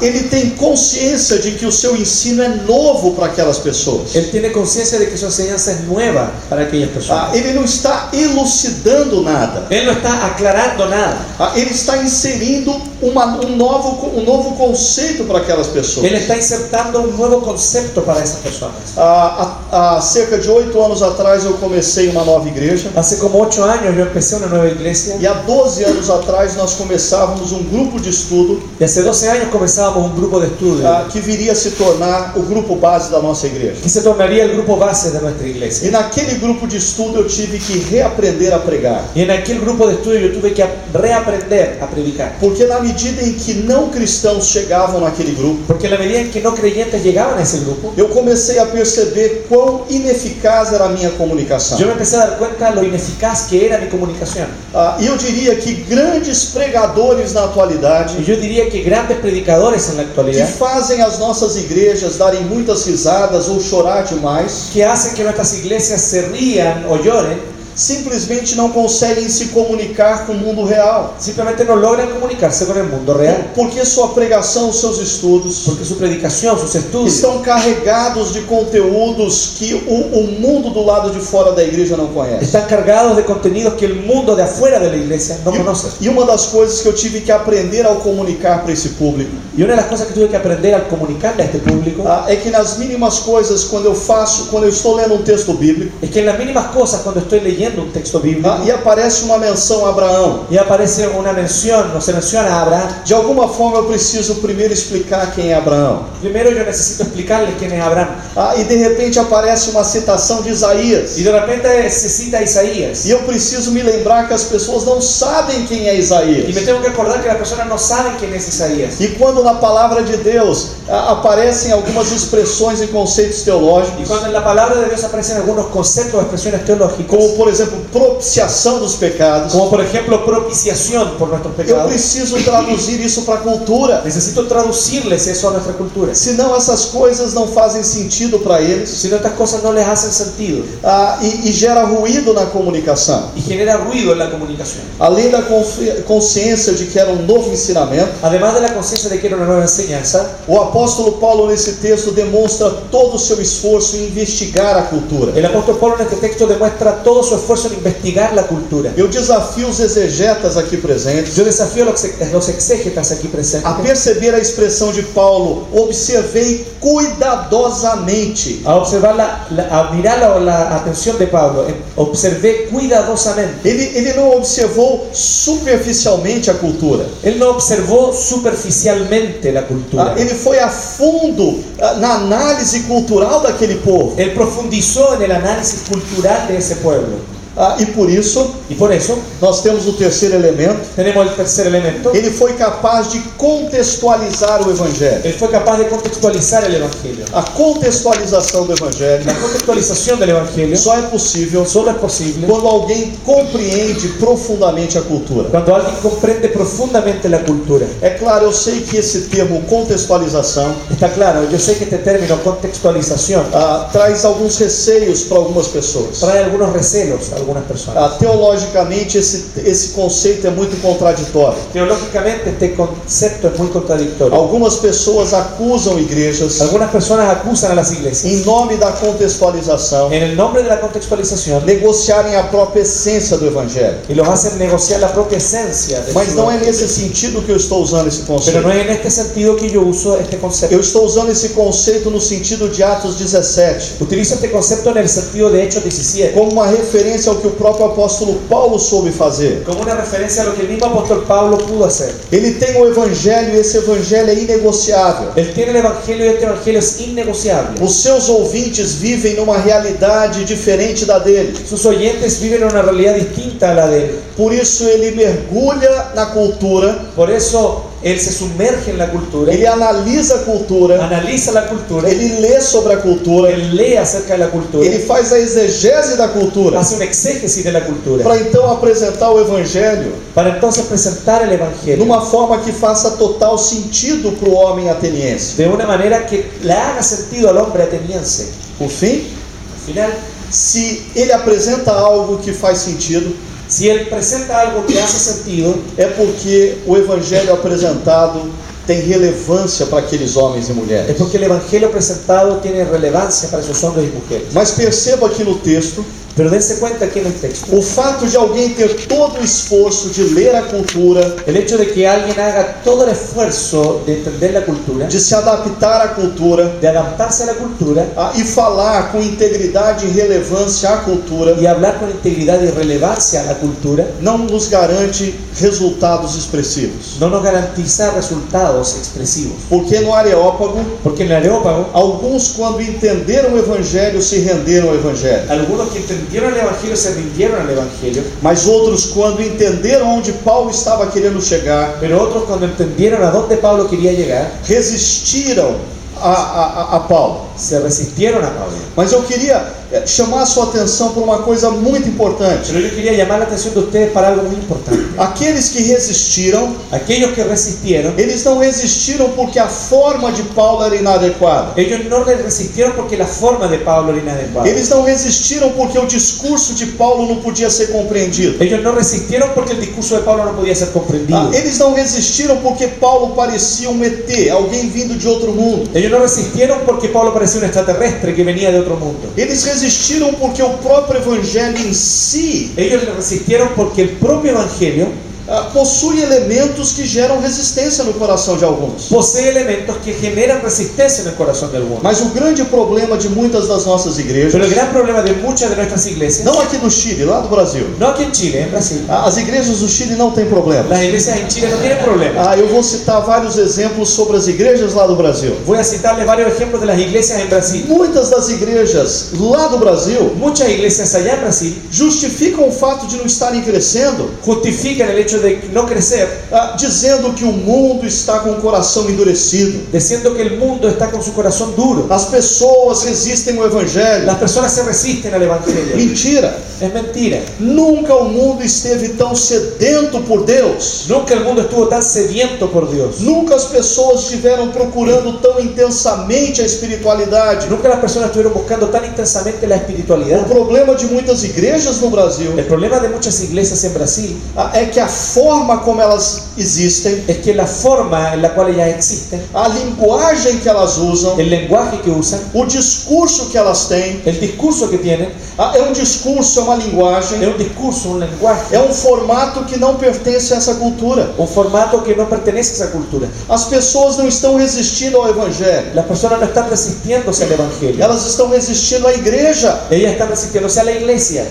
ele tem consciência de que o seu ensino é novo para aquelas pessoas. Él tiene conciencia de que su enseñanza es nueva para aquellas personas. Ele não está elucidando nada. Él no está aclarando nada. Ele está inserindo um novo conceito para aquelas pessoas. Él está insertando un nuevo concepto para esas personas. Há cerca de 8 anos atrás eu comecei uma nova igreja. Hace como 8 años yo empecé una nueva iglesia. E há 12 anos atrás nós começávamos um grupo de estudo. Y hace 12 años comenzábamos un grupo de estudio que viria a se tornar o grupo base da nossa igreja. que se tornaría el grupo base de nuestra iglesia. E naquele grupo de estudo eu tive que reaprender a pregar. Y en aquel grupo de estudio yo tuve que reaprender a predicar. Porque na medida em que não cristãos chegavam naquele grupo, Porque en la medida en que no creyentes llegaban a ese grupo, eu comecei a perceber quão ineficaz era a minha comunicação. yo me empecé a dar cuenta de lo ineficaz que era mi comunicación. E eu diria que grandes pregadores na atualidade, Y yo diría que grandes predicadores en la que actualidad, fazem as nossas igrejas darem muitas risadas ou chorar demais, que hacen que nuestras iglesias se rían o lloren, simplesmente não conseguem se comunicar com o mundo real. simplemente no logran comunicarse con el mundo real. Porque sua pregação, seus estudos Porque su predicación, sus estudios, estão carregados de conteúdos que o mundo do lado de fora da igreja não conhece. están cargados de contenidos que el mundo de afuera de la iglesia no conoce. E uma das coisas que eu tive que aprender ao comunicar para esse público Y una de las cosas que tuve que aprender al comunicarle a este público é que nas mínimas coisas, quando eu estou lendo um texto bíblico es que en las mínimas cosas, cuando estoy leyendo un texto bíblico e aparece uma menção a Abraão, y aparece una mención, no se menciona a Abraham, de alguma forma eu preciso primeiro explicar quem é Abraão. primero yo necesito explicarles quién es Abraham. E de repente aparece uma citação de Isaías. Y de repente se cita a Isaías. E eu preciso me lembrar que as pessoas não sabem quem é Y me Isaías. tengo que acordar que las personas no saben quién es Isaías. E quando na palavra de Deus aparecem algumas expressões e conceitos Y teológicos, cuando en la palabra de Dios aparecen algunos conceptos o expresiones teológicas, como por exemplo propiciação dos pecados, como por ejemplo propiciación por nuestros eu pecados, preciso traduzir isso para a cultura. necesito traducirles eso a nuestra cultura. Senão essas coisas não fazem sentido para eles, Si no, estas cosas no les hacen sentido e gera ruído na comunicação. y genera ruido en la comunicación. Além da consciência de que era um novo ensinamento, Además de la conciencia de que era una nueva enseñanza, o apóstolo Paulo nesse texto demonstra todo o seu esforço em investigar a cultura. el apóstol Pablo en este texto demuestra todo su esfuerzo en investigar la cultura. Eu desafio os exegetas aqui presentes Yo desafío a los exégetas aquí presentes a perceber a expressão de Paulo: observei cuidadosamente. a observar a mirar la atención de Pablo. Observé cuidadosamente. Ele não observou superficialmente a cultura. Él no observó superficialmente la cultura. Ele foi a fundo na análise cultural daquele povo. Él profundizó en el análisis cultural de ese pueblo. E por isso, Y por eso nós temos o terceiro elemento. tenemos el tercer elemento. Ele foi capaz de contextualizar o Evangelho. Él fue capaz de contextualizar el Evangelio. A contextualização do Evangelho La contextualización del Evangelio só é possível solo es posible quando alguém compreende profundamente a cultura. cuando alguien comprende profundamente la cultura. É claro, eu sei que esse termo contextualização Está claro, yo sé que este término contextualización traz alguns receios para algumas pessoas. trae algunos recelos a algunas personas. Teologicamente, esse conceito é muito contraditório. Teológicamente este concepto es muy contradictorio. Algumas pessoas acusam igrejas, Algunas personas acusan a las iglesias, em nome da contextualização, en el nombre de la contextualización, negociarem a própria essência do Evangelho. y los hacen negociar la propia esencia de Mas su não é evangelio. nesse sentido que eu estou usando esse Pero conceito. no es en este sentido que yo uso este concepto. Eu estou usando esse conceito no sentido de Atos 17, Utilizo este concepto en el sentido de Hechos 17, como uma referência ao que o próprio apóstolo Paulo soube fazer. como una referencia a lo que el mismo apóstol Pablo pudo hacer. Ele tem o Evangelho e esse Evangelho é inegociável. Él tiene el evangelio y este evangelio es innegociable. Os seus ouvintes vivem numa realidade diferente da dele. Sus oyentes viven una realidad distinta a la de él. Por isso ele mergulha na cultura, Por eso él se sumerge en la cultura, ele analisa a cultura, analiza la cultura, ele lê sobre a cultura, él lee acerca de la cultura, ele faz a exegese da cultura, hace una exégesis de la cultura, para então apresentar o Evangelho para entonces presentar el evangelio numa forma que faça total sentido para o homem ateniense. de una manera que le haga sentido al hombre ateniense. Por fim, Al final, se ele apresenta algo que faz sentido, si él presenta algo que hace sentido, é porque o Evangelho apresentado tem relevância para aqueles homens e Es mulheres. porque el evangelio presentado tiene relevancia para esos hombres y mujeres. Mas perceba aqui no texto Pero dense cuenta aquí en el texto, o fato de alguém ter todo o esforço de ler a cultura, el hecho de que alguien haga todo el esfuerzo de entender la cultura, de se adaptar à cultura de adaptarse a la cultura e falar com integridade e relevância à cultura, y hablar con integridad y relevancia a la cultura, não nos garante resultados expressivos. no nos garantiza resultados expresivos. Porque no Areópago, Porque en el Areópago, alguns, quando entenderam o Evangelho, se renderam ao Evangelho. algunos que entendieron el evangelio se rindieron al evangelio, Mas outros, quando entenderam onde Paulo estava querendo chegar, pero otros cuando entendieron a dónde Pablo quería llegar, resistiram a Paulo. se resistieron a Pablo. Mas eu queria chamar a sua atenção para uma coisa muito importante. Pero yo quería llamar la atención de ustedes para algo muy importante. Aqueles que resistiram, Aquellos que resistieron, eles não resistiram porque a forma de Paulo era inadequada. ellos no resistieron porque la forma de Pablo era inadecuada. Eles não resistiram porque o discurso de Paulo não podia ser compreendido. Ellos no resistieron porque el discurso de Pablo no podía ser comprendido. Eles não resistiram porque Paulo parecia um ET, alguém vindo de outro mundo. Ellos no resistieron porque Pablo parecía un extraterrestre que venía de otro mundo. Eles resistiram porque o próprio evangelho em si Ellos resistieron porque el propio evangelio possui elementos que geram resistência no coração de alguns. posee elementos que generan resistencia en el corazón de algunos. Mas o grande problema de muitas das nossas igrejas, Pero el gran problema de muchas de nuestras iglesias, não aqui no Chile, lá do Brasil, no aquí en Chile, en Brasil, as igrejas do Chile não têm problema. las iglesias en Chile no tienen problema. Eu vou citar vários exemplos sobre as igrejas lá do Brasil. Voy a citarles varios ejemplos de las iglesias en Brasil. Muitas das igrejas lá do Brasil Muchas iglesias allá en Brasil justificam o fato de não estarem crescendo, justifican el hecho de no crecer, dizendo que o mundo está com o coração endurecido. diciendo que el mundo está con su corazón duro. As pessoas resistem ao evangelho. Las personas se resisten al evangelio. Mentira! Es mentira. Nunca o mundo esteve tão sedento por Deus. Nunca el mundo estuvo tan sediento por Dios. Nunca as pessoas estiveram procurando tão intensamente a espiritualidade. Nunca las personas estuvieron buscando tan intensamente la O espiritualidad. problema de muitas igrejas no Brasil El problema de muchas iglesias en Brasil é que a forma como elas existem, es que la forma en la cual ellas existen, a linguagem que elas usam, el lenguaje que usan, o discurso que elas têm, el discurso que tienen, é um discurso, é uma linguagem, es un discurso, un lenguaje, é um formato que não pertence a essa cultura. un formato que no pertenece a esa cultura. As pessoas não estão resistindo ao evangelho, Las personas no están resistiéndose al evangelio. elas estão resistindo à igreja. Ellas están resistiéndose a la iglesia.